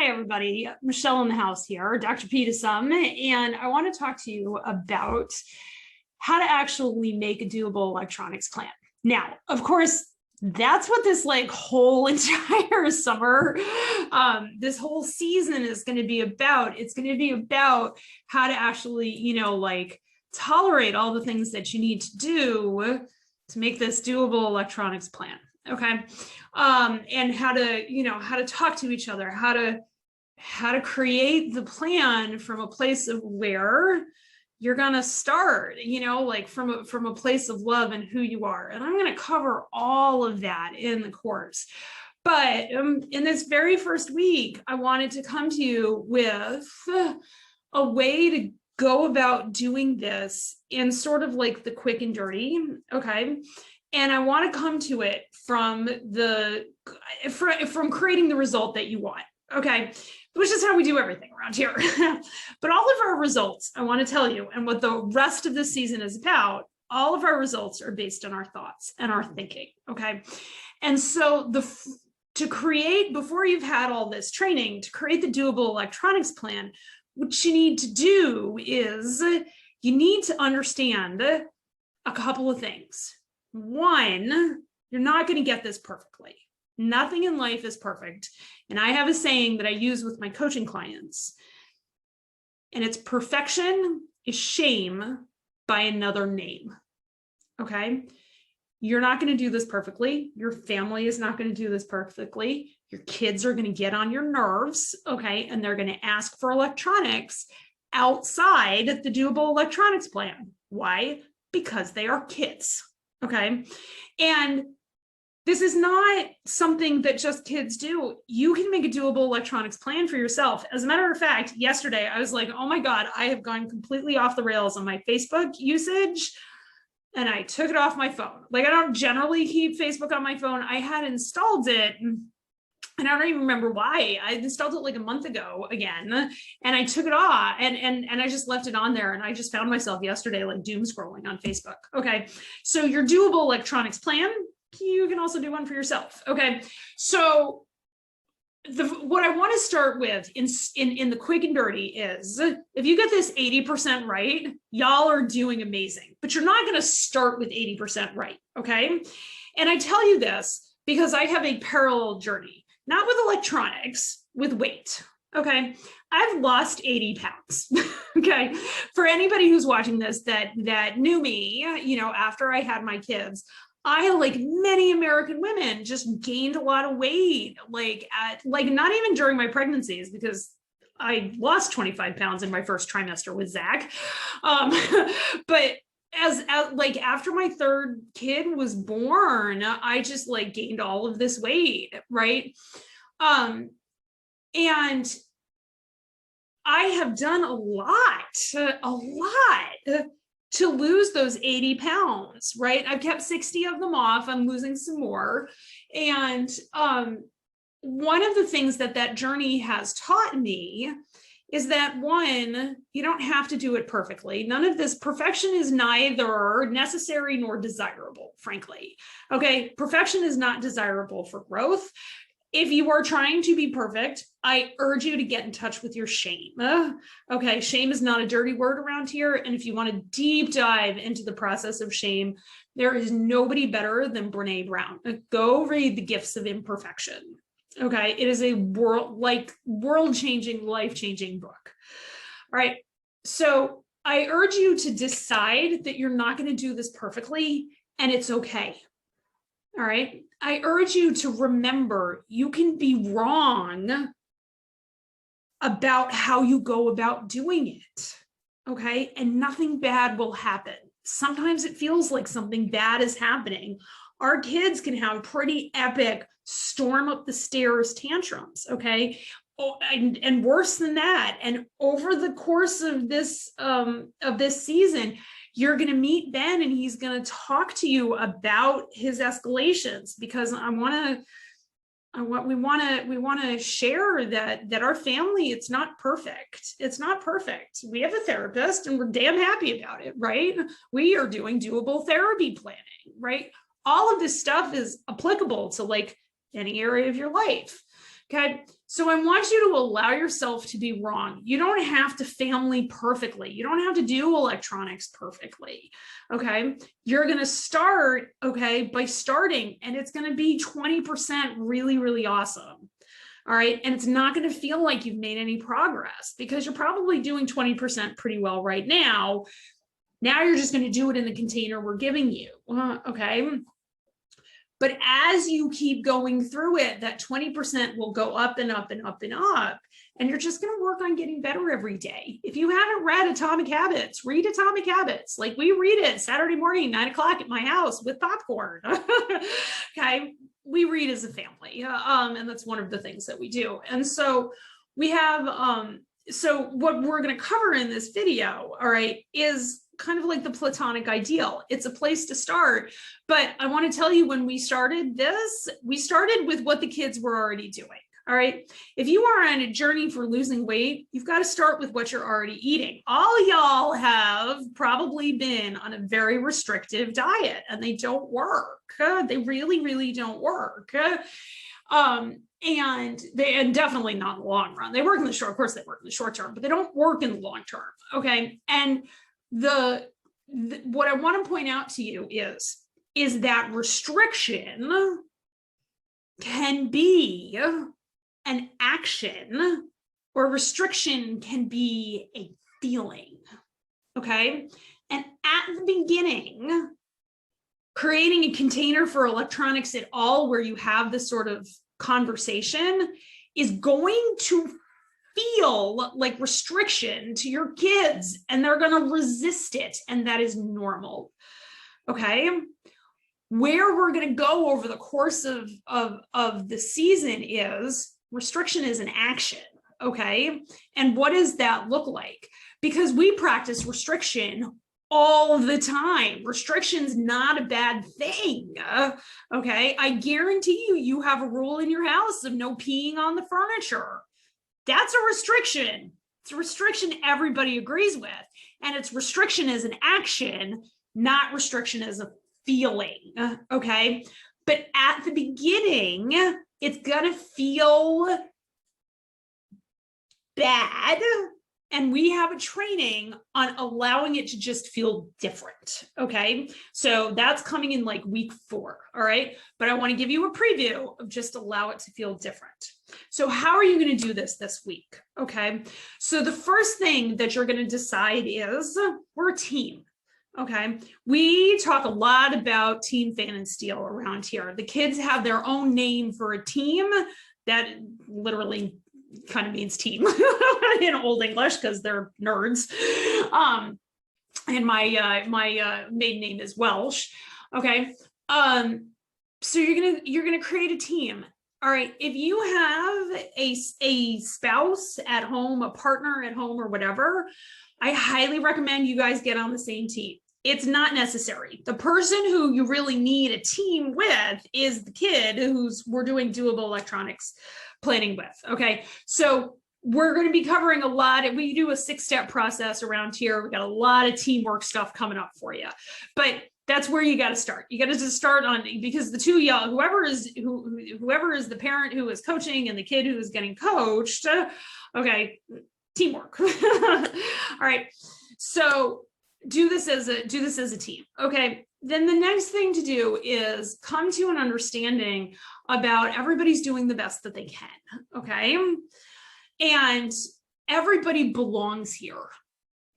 Hi, everybody. Michelle in the house here, Dr. Peterson, and I want to talk to you about how to actually make a doable electronics plan. Now, of course, that's what this whole entire summer, this whole season is going to be about. It's going to be about how to actually, tolerate all the things that you need to do to make this doable electronics plan. Okay. And how to talk to each other, how to create the plan from a place of where you're going to start, from a place of love and who you are. And I'm going to cover all of that in the course. But in this very first week, I wanted to come to you with a way to go about doing this in sort of like the quick and dirty. Okay. And I want to come to it from creating the result that you want. Okay. Which is how we do everything around here. But all of our results, I want to tell you, and what the rest of this season is about, all of our results are based on our thoughts and our thinking. Okay. And so to create, before you've had all this training, to create the doable electronics plan, what you need to do is you need to understand a couple of things. One, you're not going to get this perfectly. Nothing in life is perfect. And I have a saying that I use with my coaching clients, and it's perfection is shame by another name. Okay. You're not going to do this perfectly. Your family is not going to do this perfectly. Your kids are going to get on your nerves. Okay. And they're going to ask for electronics outside the doable electronics plan. Why? Because they are kids. Okay. And this is not something that just kids do. You can make a doable electronics plan for yourself. As a matter of fact, yesterday I was like, oh my God, I have gone completely off the rails on my Facebook usage. And I took it off my phone. I don't generally keep Facebook on my phone. I had installed it, and I don't even remember why. I installed it a month ago again, and I took it off and I just left it on there. And I just found myself yesterday doom scrolling on Facebook. Okay. So your doable electronics plan, you can also do one for yourself. Okay. So what I want to start with in the quick and dirty is, if you get this 80% right, y'all are doing amazing, but you're not going to start with 80% right. Okay. And I tell you this because I have a parallel journey, not with electronics, with weight. Okay. I've lost 80 pounds. Okay. For anybody who's watching this that knew me, after I had my kids, I, like many American women, just gained a lot of weight, not even during my pregnancies, because I lost 25 pounds in my first trimester with Zach. But as after my third kid was born, I just gained all of this weight. Right. And I have done a lot to lose those 80 pounds, right? I've kept 60 of them off. I'm losing some more. And one of the things that journey has taught me is that, one, you don't have to do it perfectly. None of this perfection is neither necessary nor desirable, frankly. Okay, perfection is not desirable for growth. If you are trying to be perfect, I urge you to get in touch with your shame. Okay, shame is not a dirty word around here. And if you want to deep dive into the process of shame, there is nobody better than Brene Brown. Go read the Gifts of Imperfection. Okay, it is a world-changing, life-changing book. All right, so I urge you to decide that you're not going to do this perfectly, and it's okay. All right. I urge you to remember you can be wrong about how you go about doing it. Okay. And nothing bad will happen. Sometimes it feels like something bad is happening. Our kids can have pretty epic storm up the stairs tantrums. Okay. Oh, and worse than that. And over the course of this season, you're going to meet Ben, and he's going to talk to you about his escalations, because we want to share that our family, it's not perfect. It's not perfect. We have a therapist, and we're damn happy about it, right? We are doing doable therapy planning, right? All of this stuff is applicable to any area of your life. Okay. So I want you to allow yourself to be wrong. You don't have to family perfectly. You don't have to do electronics perfectly. Okay. You're going to start, okay, by starting, and it's going to be 20% really, really awesome. All right. And it's not going to feel like you've made any progress because you're probably doing 20% pretty well right now. Now you're just going to do it in the container we're giving you. Okay. But as you keep going through it, that 20% will go up and up and up and up. And you're just going to work on getting better every day. If you haven't read Atomic Habits, read Atomic Habits. Like we read it Saturday morning, 9 o'clock at my house with popcorn. Okay. We read as a family. And that's one of the things that we do. And so we have, so what we're going to cover in this video, all right, is kind of like the platonic ideal. It's a place to start. But I want to tell you, when we started this, we started with what the kids were already doing. All right. If you are on a journey for losing weight, you've got to start with what you're already eating. All y'all have probably been on a very restrictive diet and they don't work. They really, really don't work. And definitely not in the long run. They work in the short, of course they work in the short term, but they don't work in the long term. Okay. And what I want to point out to you is that restriction can be an action, or restriction can be a feeling. Okay. And at the beginning, creating a container for electronics at all where you have this sort of conversation is going to feel like restriction to your kids, and they're going to resist it, and that is normal. Okay. Where we're going to go over the course of the season is restriction is an action. Okay. And what does that look like? Because we practice restriction all the time. Restriction's not a bad thing. Okay. I guarantee you have a rule in your house of no peeing on the furniture. That's a restriction. It's a restriction everybody agrees with. And it's restriction as an action, not restriction as a feeling. Okay. But at the beginning, it's going to feel bad. And we have a training on allowing it to just feel different. Okay. So that's coming in like week 4. All right. But I want to give you a preview of just allow it to feel different. So how are you going to do this week? Okay. So the first thing that you're going to decide is we're a team. Okay. We talk a lot about team, fan, and steel around here. The kids have their own name for a team that literally kind of means team in Old English because they're nerds. And my maiden name is Welsh. Okay. So you're gonna create a team. All right. If you have a spouse at home, a partner at home, or whatever, I highly recommend you guys get on the same team. It's not necessary. The person who you really need a team with is the kid we're doing doable electronics planning with. Okay. So we're going to be covering a lot. We do a 6-step process around here. We got a lot of teamwork stuff coming up for you, but that's where you got to start. You got to just start on, because the two of y'all, whoever is the parent who is coaching and the kid who is getting coached. Okay. Teamwork. All right. So do this as a team. Okay. Then the next thing to do is come to an understanding about everybody's doing the best that they can. Okay. And everybody belongs here.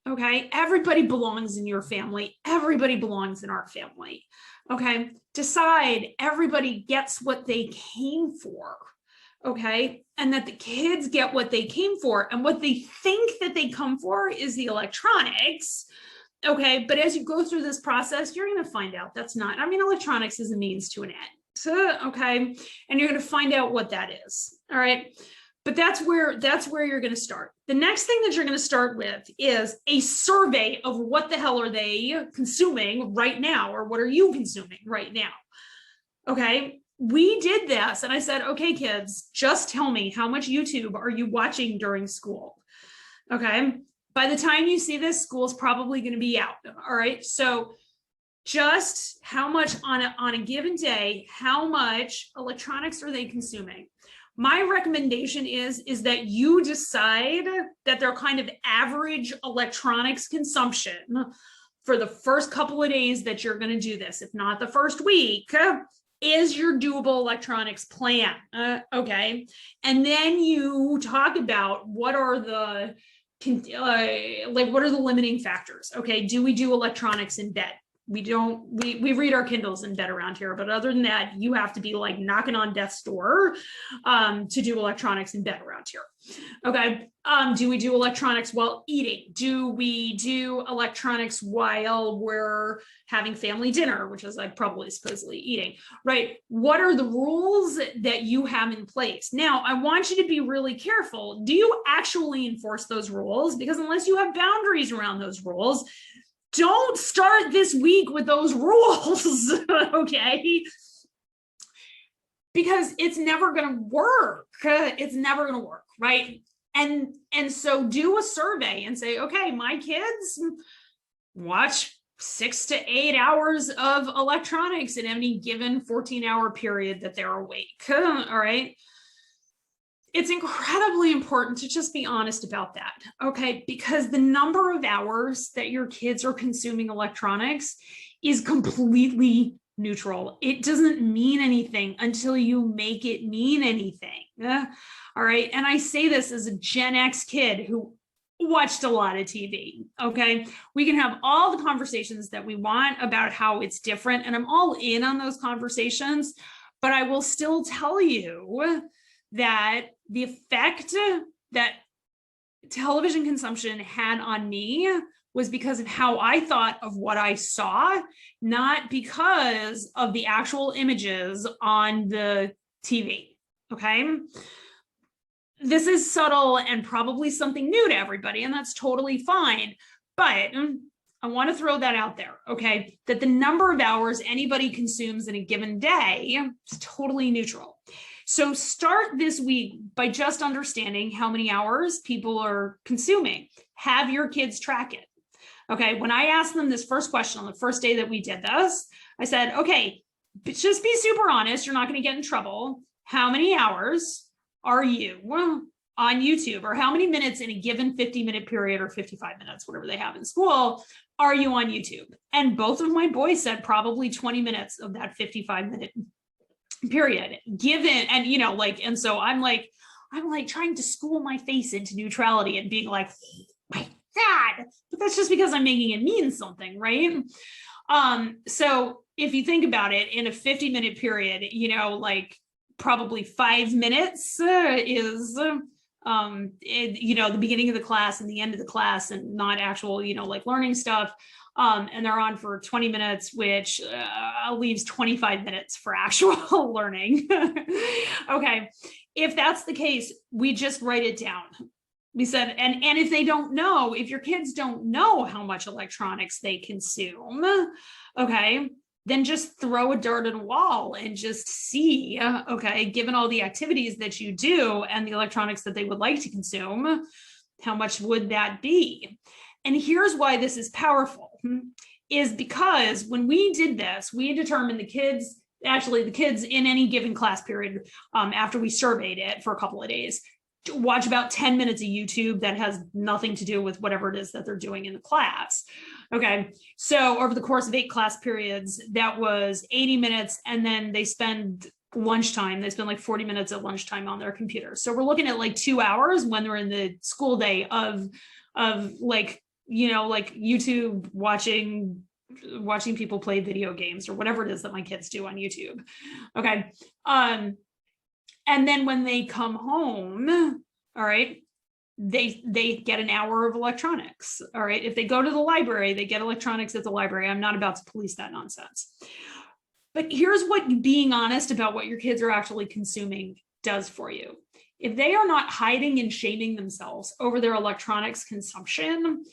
Okay. Everybody belongs in your family. Everybody belongs in our family. Okay. Decide everybody gets what they came for. Okay. And that the kids get what they came for, and what they think that they come for is the electronics. Okay. But as you go through this process, you're going to find out that's not, electronics is a means to an end. Okay. And you're going to find out what that is. All right. But that's where you're going to start. The next thing that you're going to start with is a survey of what the hell are they consuming right now, or what are you consuming right now? Okay. We did this and I said, okay, kids, just tell me, how much YouTube are you watching during school? Okay. By the time you see this, school's probably going to be out. All right. So just how much on a given day, how much electronics are they consuming? My recommendation is that you decide that their kind of average electronics consumption for the first couple of days that you're going to do this, if not the first week, is your doable electronics plan. Okay. And then you talk about what are the what are the limiting factors? Okay. Do we do electronics in bed? We read our Kindles in bed around here, but other than that, you have to be like knocking on death's door to do electronics in bed around here. Okay. Do we do electronics while eating? Do we do electronics while we're having family dinner, which is like probably supposedly eating, right? What are the rules that you have in place? Now, I want you to be really careful. Do you actually enforce those rules? Because unless you have boundaries around those rules, don't start this week with those rules, okay? Because it's never going to work. It's never going to work, right? And so do a survey and say, okay, my kids watch 6 to 8 hours of electronics in any given 14-hour period that they're awake, all right? It's incredibly important to just be honest about that, okay? Because the number of hours that your kids are consuming electronics is completely neutral. It doesn't mean anything until you make it mean anything, all right? And I say this as a Gen X kid who watched a lot of TV, okay? We can have all the conversations that we want about how it's different, and I'm all in on those conversations, but I will still tell you that the effect that television consumption had on me was because of how I thought of what I saw, not because of the actual images on the TV, okay? This is subtle and probably something new to everybody, and that's totally fine, but I want to throw that out there, okay? That the number of hours anybody consumes in a given day is totally neutral. So start this week by just understanding how many hours people are consuming. Have your kids track it. Okay, when I asked them this first question on the first day that we did this, I said, okay, just be super honest. You're not going to get in trouble. How many hours are you on YouTube, or how many minutes in a given 50-minute period or 55 minutes, whatever they have in school, are you on YouTube? And both of my boys said probably 20 minutes of that 55-minute period given. And and so I'm like trying to school my face into neutrality and being like, oh my God, but that's just because I'm making it mean something, right? So if you think about it, in a 50-minute period, probably 5 minutes is the beginning of the class and the end of the class, and not actual learning stuff. And they're on for 20 minutes, which leaves 25 minutes for actual learning. Okay, if that's the case, we just write it down. We said, and if they don't know, if your kids don't know how much electronics they consume, okay, then just throw a dart at a wall and just see, okay, given all the activities that you do and the electronics that they would like to consume, how much would that be? And here's why this is powerful, is because when we did this, we determined the kids in any given class period, after we surveyed it for a couple of days, watch about 10 minutes of YouTube that has nothing to do with whatever it is that they're doing in the class. Okay, so over the course of 8 class periods, that was 80 minutes, and then they spend lunchtime, they spend like 40 minutes at lunchtime on their computer. So we're looking at like 2 hours when they're in the school day of YouTube watching people play video games or whatever it is that my kids do on YouTube. Okay. And then when they come home, all right, they get an hour of electronics. All right. If they go to the library, they get electronics at the library. I'm not about to police that nonsense. But here's what being honest about what your kids are actually consuming does for you. If they are not hiding and shaming themselves over their electronics consumption,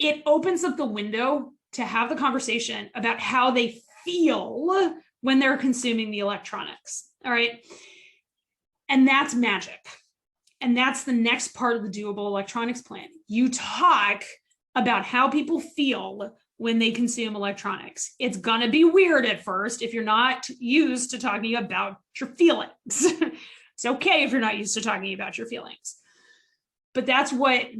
it opens up the window to have the conversation about how they feel when they're consuming the electronics. All right. And that's magic. And that's the next part of the doable electronics plan. You talk about how people feel when they consume electronics. It's going to be weird at first if you're not used to talking about your feelings. It's okay if you're not used to talking about your feelings, but that's where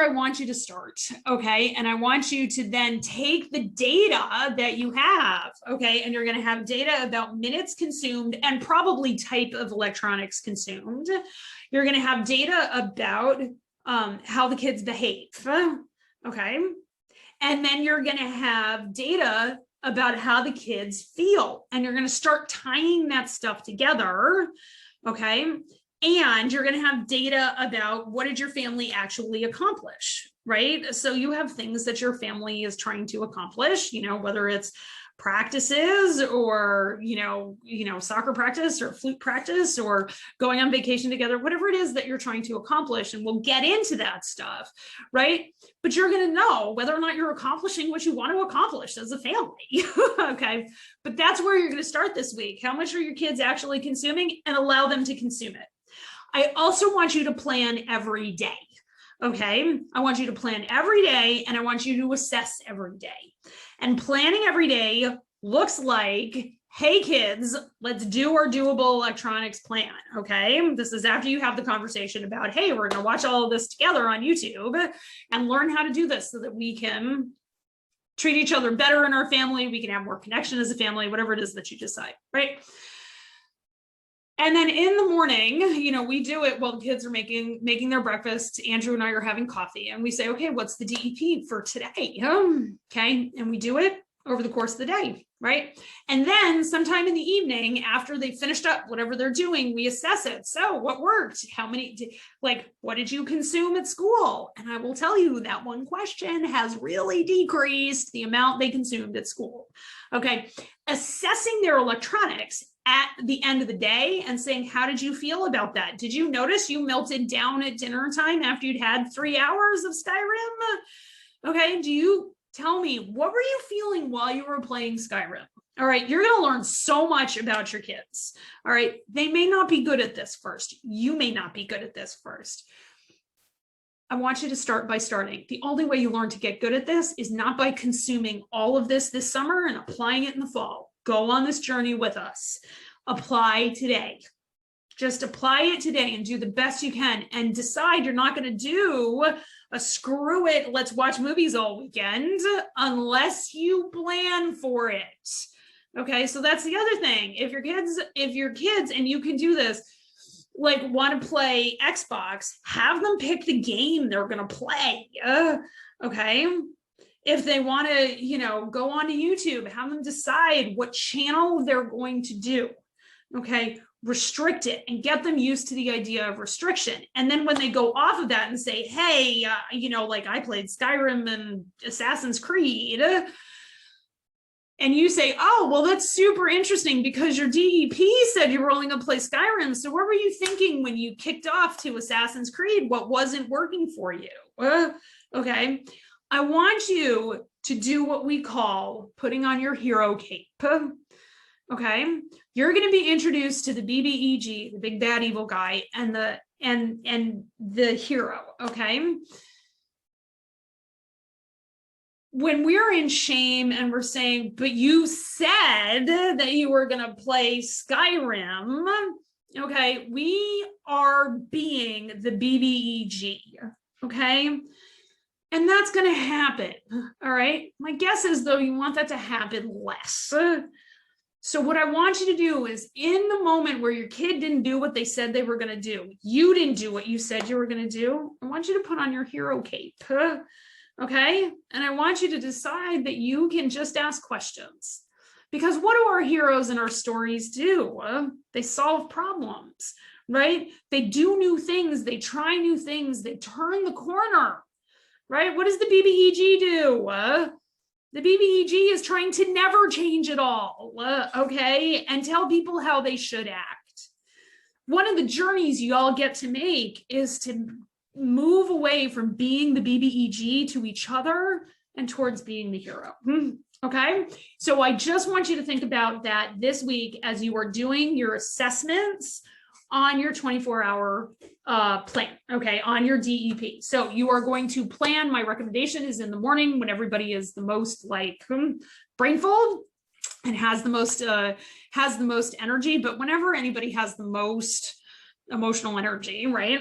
I want you to start. Okay. And I want you to then take the data that you have. Okay. And you're going to have data about minutes consumed and probably type of electronics consumed. You're going to have data about how the kids behave. Okay. And then you're going to have data about how the kids feel. And you're going to start tying that stuff together. Okay. And you're going to have data about what did your family actually accomplish, right? So you have things that your family is trying to accomplish, whether it's practices or, soccer practice or flute practice or going on vacation together, whatever it is that you're trying to accomplish. And we'll get into that stuff, right? But you're going to know whether or not you're accomplishing what you want to accomplish as a family. Okay. But that's where you're going to start this week. How much are your kids actually consuming, and allow them to consume it. I also want you to plan every day. Okay. I want you to plan every day, and I want you to assess every day. And planning every day looks like, hey kids, let's do our doable electronics plan. Okay. This is after you have the conversation about, hey, we're going to watch all of this together on YouTube and learn how to do this so that we can treat each other better in our family. We can have more connection as a family, whatever it is that you decide, right? And then in the morning, we do it while the kids are making their breakfast. Andrew and I are having coffee, and we say, okay, what's the DEP for today? Okay. And we do it over the course of the day, right? And then sometime in the evening, after they finished up whatever they're doing, we assess it. So what worked? What did you consume at school? And I will tell you that one question has really decreased the amount they consumed at school. Okay. Assessing their electronics at the end of the day and saying, how did you feel about that? Did you notice you melted down at dinner time after you'd had 3 hours of Skyrim? Okay. Do you tell me, what were you feeling while you were playing Skyrim? All right. You're going to learn so much about your kids. All right. They may not be good at this first. You may not be good at this first. I want you to start by starting. The only way you learn to get good at this is not by consuming all of this summer and applying it in the fall. Go on this journey with us. Apply today. Just apply it today and do the best you can, and decide you're not going to do a screw it, let's watch movies all weekend unless you plan for it. Okay, so that's the other thing. If your kids, and you can do this, want to play Xbox, have them pick the game they're going to play. Okay. If they want to, go onto YouTube, have them decide what channel they're going to do. Okay. Restrict it and get them used to the idea of restriction. And then when they go off of that and say, hey, I played Skyrim and Assassin's Creed, and you say, oh, well, that's super interesting because your DEP said you were only going to play Skyrim. So what were you thinking when you kicked off to Assassin's Creed? What wasn't working for you? Okay. I want you to do what we call putting on your hero cape. Okay. You're going to be introduced to the BBEG, the big bad evil guy, and the hero. Okay. When we're in shame and we're saying, but you said that you were going to play Skyrim. Okay. We are being the BBEG. Okay. And that's going to happen. All right. My guess is, though, you want that to happen less. So what I want you to do is, in the moment where your kid didn't do what they said they were going to do, you didn't do what you said you were going to do, I want you to put on your hero cape. Okay. And I want you to decide that you can just ask questions. Because what do our heroes in our stories do? They solve problems, right? They do new things. They try new things. They turn the corner, right? What does the BBEG do? The BBEG is trying to never change it all, okay? And tell people how they should act. One of the journeys you all get to make is to move away from being the BBEG to each other and towards being the hero. Okay. So I just want you to think about that this week as you are doing your assessments on your 24-hour plan, okay, on your DEP. So you are going to plan. My recommendation is in the morning when everybody is the most brainful. and has the most energy. But whenever anybody has the most emotional energy, right,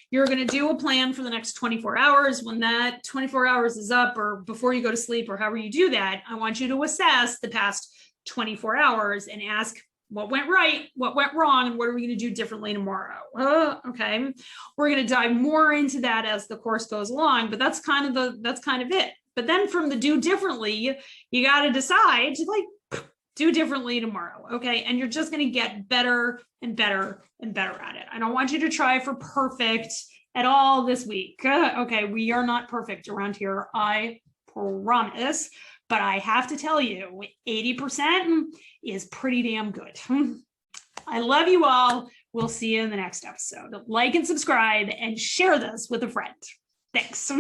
you're going to do a plan for the next 24 hours. When that 24 hours is up, or before you go to sleep, or however you do that, I want you to assess the past 24 hours and ask what went right, what went wrong, and what are we going to do differently tomorrow. Okay, we're going to dive more into that as the course goes along, but that's kind of it. But then from the do differently, you got to decide to like do differently tomorrow. Okay. And you're just going to get better and better and better at it. I don't want you to try for perfect at all this week. Okay. We are not perfect around here, I promise. But I have to tell you, 80% is pretty damn good. I love you all. We'll see you in the next episode. Like and subscribe and share this with a friend. Thanks.